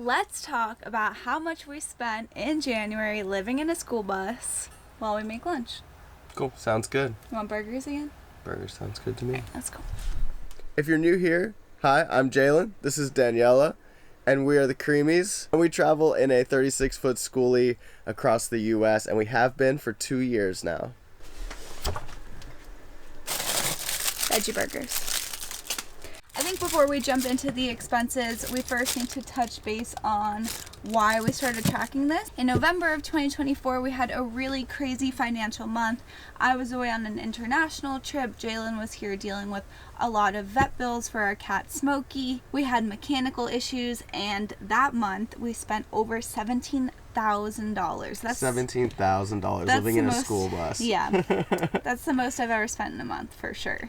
let's talk about how much we spent in January living in a school bus while we make lunch. Cool. Sounds good. You want burgers again? Burgers sounds good to me. Okay, let's go. If you're new here, hi, I'm Jalen. This is Daniella, and we are the Creamies. We travel in a 36-foot schoolie across the U.S., and we have been for 2 years now. Veggie burgers. I think before we jump into the expenses, we first need to touch base on why we started tracking this. In November of 2024, we had a really crazy financial month. I was away on an international trip. Jalen was here dealing with a lot of vet bills for our cat Smokey. We had mechanical issues, and that month we spent over $17,000. That's $17,000 living in a school bus. Yeah, that's the most I've ever spent in a month for sure.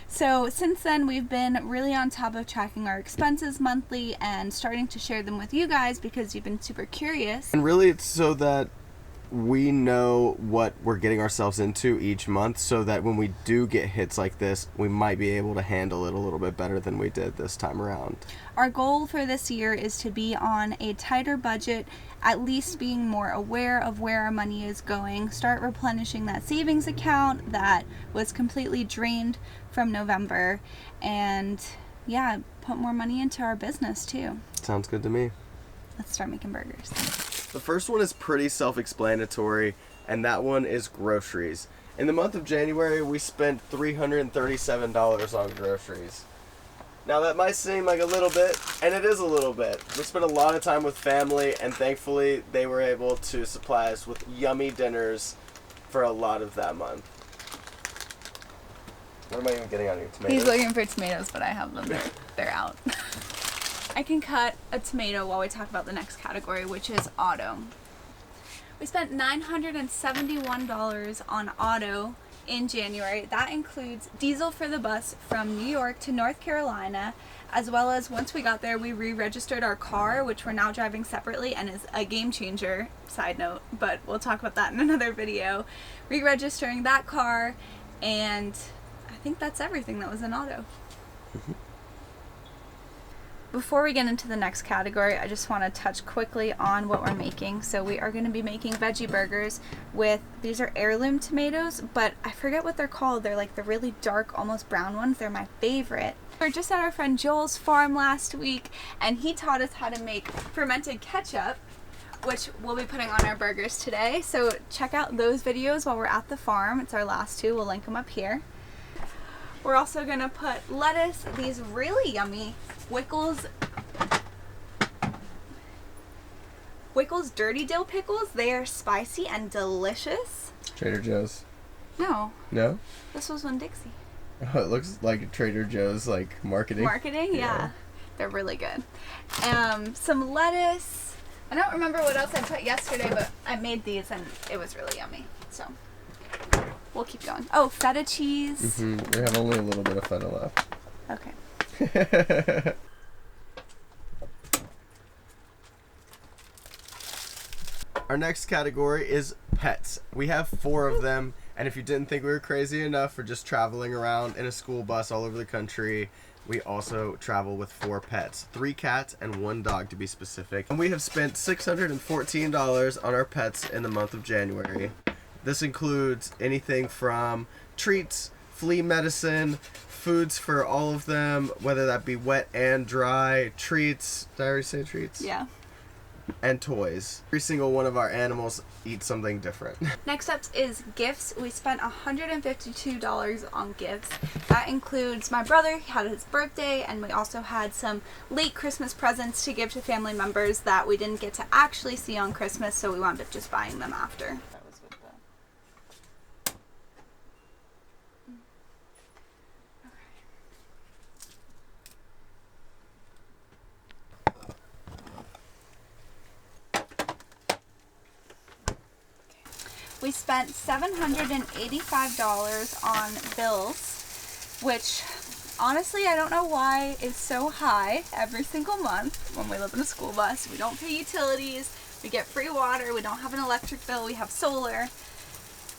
So since then, we've been really on top of tracking our expenses monthly and starting to share them with you guys because you've been super curious. And really, it's so that we know what we're getting ourselves into each month, so that when we do get hits like this, we might be able to handle it a little bit better than we did this time around. Our goal for this year is to be on a tighter budget, at least being more aware of where our money is going, start replenishing that savings account that was completely drained from November, and yeah, put more money into our business too. Sounds good to me. Let's start making burgers. The first one is pretty self-explanatory, and that one is groceries. In the month of January, we spent $337 on groceries. Now that might seem like a little bit, and it is a little bit. We spent a lot of time with family, and thankfully they were able to supply us with yummy dinners for a lot of that month. What am I even getting on your tomatoes? He's looking for tomatoes, but I have them. They're out. I can cut a tomato while we talk about the next category, which is auto. We spent $971 on auto in January. That includes diesel for the bus from New York to North Carolina, as well as once we got there, we re-registered our car, which we're now driving separately and is a game changer, side note, but we'll talk about that in another video. Re-registering that car, and I think that's everything that was in auto. Before we get into the next category, I just want to touch quickly on what we're making. So we are going to be making veggie burgers with, these are heirloom tomatoes, but I forget what they're called. They're like the really dark, almost brown ones. They're my favorite. We were just at our friend Joel's farm last week, and he taught us how to make fermented ketchup, which we'll be putting on our burgers today. So check out those videos while we're at the farm. It's our last two. We'll link them up here. We're also going to put lettuce, these really yummy Wickles Dirty Dill Pickles. They are spicy and delicious. Trader Joe's. No. No? This was Winn-Dixie. Oh, it looks like Trader Joe's, like, marketing. Marketing? Yeah. They're really good. Some lettuce. I don't remember what else I put yesterday, but I made these and it was really yummy. So we'll keep going. Oh, feta cheese. We have only a little bit of feta left. Okay. Our next category is pets. We have 4 of them, and if you didn't think we were crazy enough for just traveling around in a school bus all over the country, we also travel with 4 pets, 3 cats and 1 dog to be specific. And we have spent $614 on our pets in the month of January. This includes anything from treats, flea medicine, foods for all of them, whether that be wet and dry, treats, did I already say treats? Yeah. And toys. Every single one of our animals eats something different. Next up is gifts. We spent $152 on gifts. That includes my brother, he had his birthday, and we also had some late Christmas presents to give to family members that we didn't get to actually see on Christmas, so we wound up just buying them after. We spent $785 on bills, which honestly I don't know why is so high every single month when we live in a school bus. We don't pay utilities, we get free water, we don't have an electric bill, we have solar.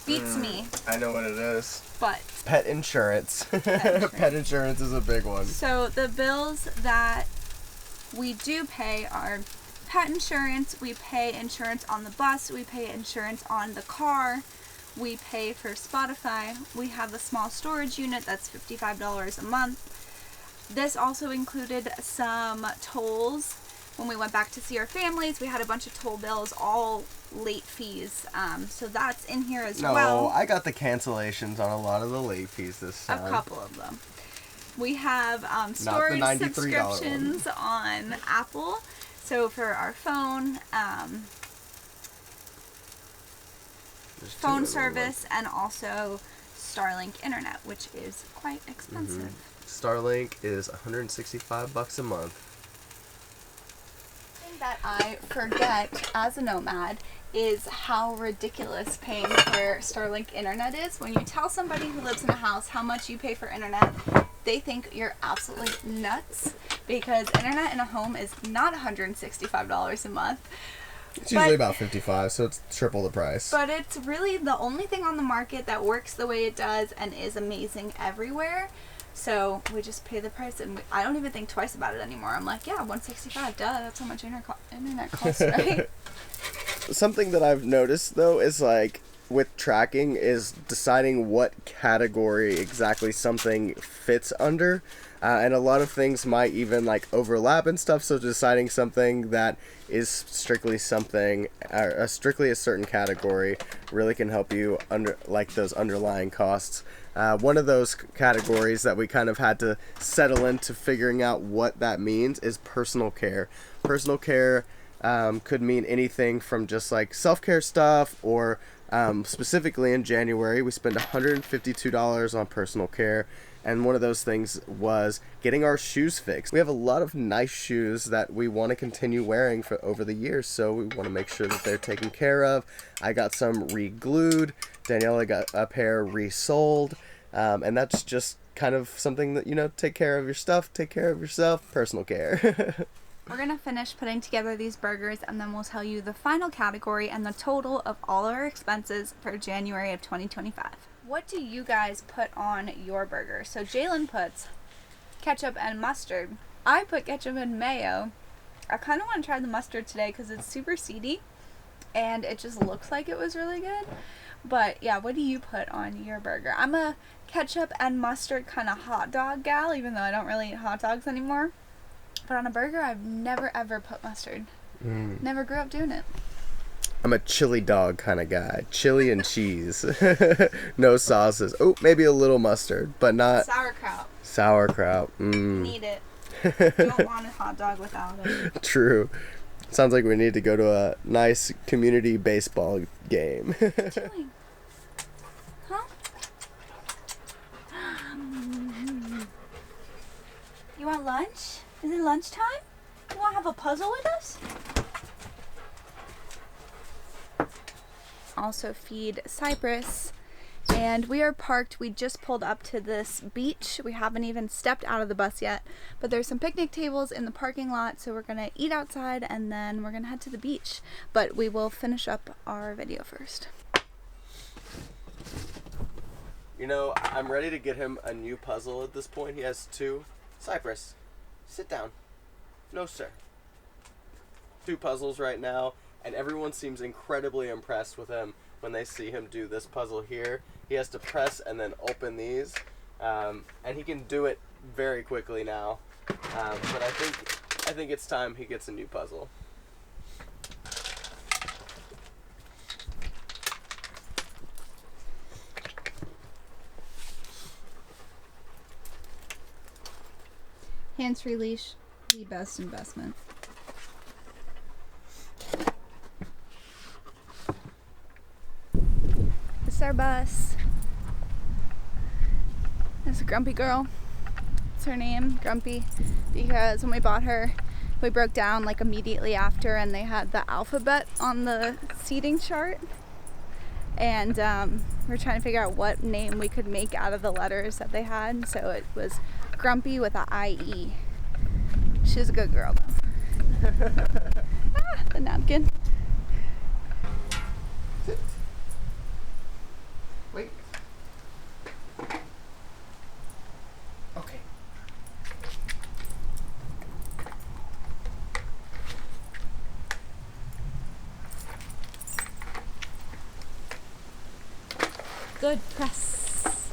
Beats me. I know what it is. But pet insurance. Pet insurance is a big one. So the bills that we do pay are pet insurance, we pay insurance on the bus, we pay insurance on the car, we pay for Spotify, we have a small storage unit that's $55 a month. This also included some tolls. When we went back to see our families, we had a bunch of toll bills, all late fees. So that's in here as well. No, I got the cancellations on a lot of the late fees this time. A couple of them. We have storage subscriptions on Apple. So for our phone, phone service, and also Starlink internet, which is quite expensive. Starlink is $165 a month. That I forget as a nomad is how ridiculous paying for Starlink internet is. When you tell somebody who lives in a house how much you pay for internet, they think you're absolutely nuts, because internet in a home is not $165 a month. It's usually about $55, so it's triple the price. But it's really the only thing on the market that works the way it does and is amazing everywhere. So we just pay the price, and I don't even think twice about it anymore. I'm like, yeah, $165, duh, that's how much internet costs, right? Something that I've noticed, though, is like with tracking is deciding what category exactly something fits under. And a lot of things might even like overlap and stuff. So deciding something that is strictly something, strictly a certain category, really can help you under like those underlying costs. One of those categories that we kind of had to settle into figuring out what that means is personal care. Personal care could mean anything from just like self-care stuff, or specifically in January, we spent $152 on personal care. And one of those things was getting our shoes fixed. We have a lot of nice shoes that we want to continue wearing for over the years, so we want to make sure that they're taken care of. I got some re-glued. Daniela got a pair re-soled. And that's just kind of something that, you know, take care of your stuff, take care of yourself, personal care. We're going to finish putting together these burgers, and then we'll tell you the final category and the total of all our expenses for January of 2025. What do you guys put on your burger? So Jalen puts ketchup and mustard. I put ketchup and mayo. I kind of want to try the mustard today because it's super seedy and it just looks like it was really good. But yeah, what do you put on your burger? I'm a ketchup and mustard kind of hot dog gal, even though I don't really eat hot dogs anymore. But on a burger, I've never ever put mustard. Never grew up doing it. I'm a chili dog kind of guy. Chili and cheese. No sauces. Oh, maybe a little mustard, but not... Sauerkraut. Sauerkraut. Need it. Don't want a hot dog without it. True. Sounds like we need to go to a nice community baseball game. What are you doing? Huh? You want lunch? Is it lunchtime? You want to have a puzzle with us? Also feed Cypress, and we are parked. We just pulled up to this beach. We haven't even stepped out of the bus yet, but there's some picnic tables in the parking lot, so we're gonna eat outside and then we're gonna head to the beach, but we will finish up our video first. You know, I'm ready to get him a new puzzle at this point. He has two. Cypress, sit down. No, sir. Two puzzles right now. And everyone seems incredibly impressed with him when they see him do this puzzle here. He has to press and then open these. And he can do it very quickly now. But I think it's time he gets a new puzzle. Hands-free leash, the best investment. This is our bus. This is a Grumpy girl. It's her name, Grumpy, because when we bought her, we broke down like immediately after, and they had the alphabet on the seating chart. And we're trying to figure out what name we could make out of the letters that they had. So it was Grumpy with a I-E. She was a good girl though. The napkin. Sit. Wait. Okay. Good press.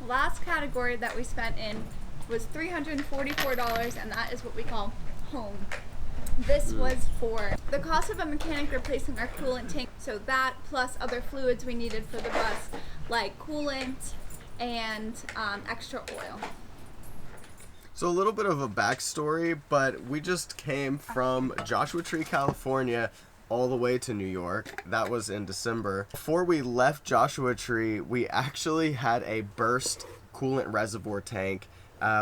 Last category that we spent in was $344, and that is what we call home. This was for the cost of a mechanic replacing our coolant tank, so that plus other fluids we needed for the bus, like coolant and extra oil. So a little bit of a backstory, but we just came from Joshua Tree, California, all the way to New York. That was in December. Before we left Joshua Tree, we actually had a burst coolant reservoir tank,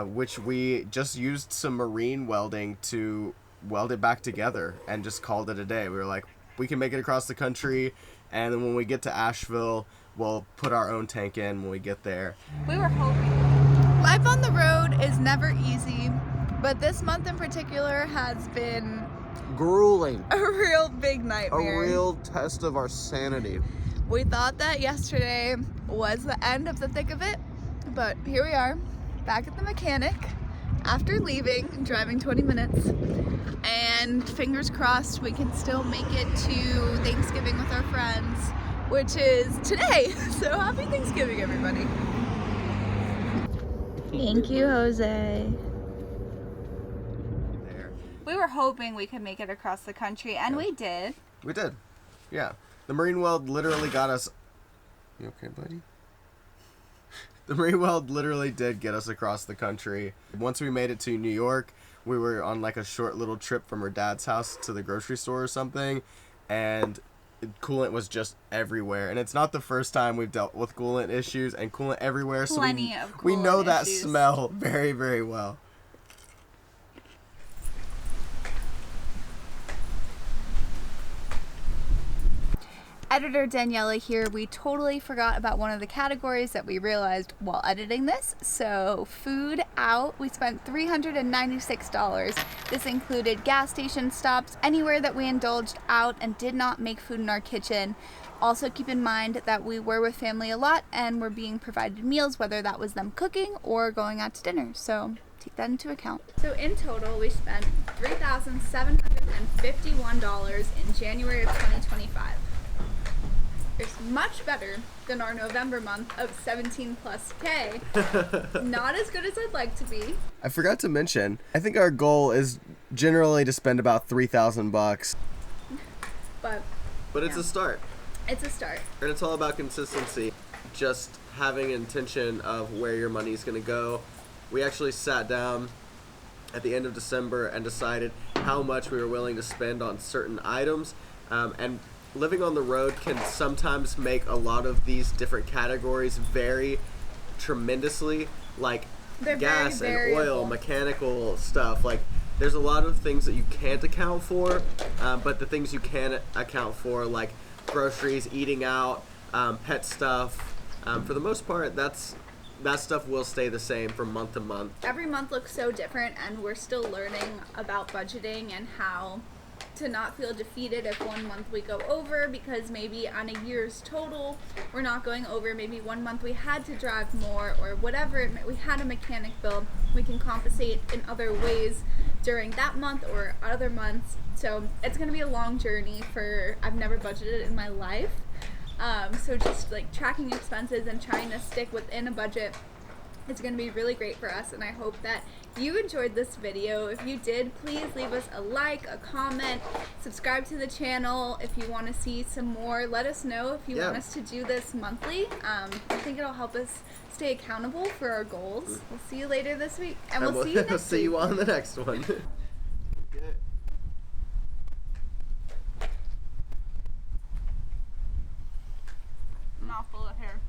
which we just used some marine welding to weld it back together and just called it a day. We were like, we can make it across the country, and then when we get to Asheville, we'll put our own tank in when we get there. We were hoping. Life on the road is never easy, but this month in particular has been grueling. A real big nightmare. A real test of our sanity. We thought that yesterday was the end of the thick of it, but here we are, back at the mechanic after leaving, driving 20 minutes, and fingers crossed we can still make it to Thanksgiving with our friends, which is today. So happy Thanksgiving, everybody. Thank you, Jose. There. We were hoping we could make it across the country, and we did. We did. Yeah. The marine weld literally got us... You okay, buddy? The marine weld literally did get us across the country. Once we made it to New York, we were on like a short little trip from her dad's house to the grocery store or something, and coolant was just everywhere. And it's not the first time we've dealt with coolant issues and coolant everywhere. Plenty of coolant we know that issues. smell very, very well. Editor Daniella here. We totally forgot about one of the categories that we realized while editing this. So food out, we spent $396. This included gas station stops, anywhere that we indulged out and did not make food in our kitchen. Also keep in mind that we were with family a lot and were being provided meals, whether that was them cooking or going out to dinner. So take that into account. So in total, we spent $3,751 in January of 2025. It's much better than our November month of 17 plus K. Not as good as I'd like to be. I forgot to mention, I think our goal is generally to spend about $3,000. But It's a start. It's a start. And it's all about consistency. Just having an intention of where your money is going to go. We actually sat down at the end of December and decided how much we were willing to spend on certain items. And living on the road can sometimes make a lot of these different categories vary tremendously, like They're gas very and oil, variable. mechanical stuff. Like, there's a lot of things that you can't account for, but the things you can account for, like groceries, eating out, pet stuff, for the most part, that stuff will stay the same from month to month. Every month looks so different, and we're still learning about budgeting and how to not feel defeated if one month we go over, because maybe on a year's total we're not going over. Maybe one month we had to drive more or whatever, we had a mechanic bill. We can compensate in other ways during that month or other months. So it's going to be a long journey I've never budgeted in my life. So just like tracking expenses and trying to stick within a budget, it's going to be really great for us, and I hope that you enjoyed this video. If you did, please leave us a like, a comment, subscribe to the channel. If you want to see some more, let us know if you want us to do this monthly. I think it'll help us stay accountable for our goals. We'll see you later this week, and we'll see you next see you on the next one. Mouthful of hair.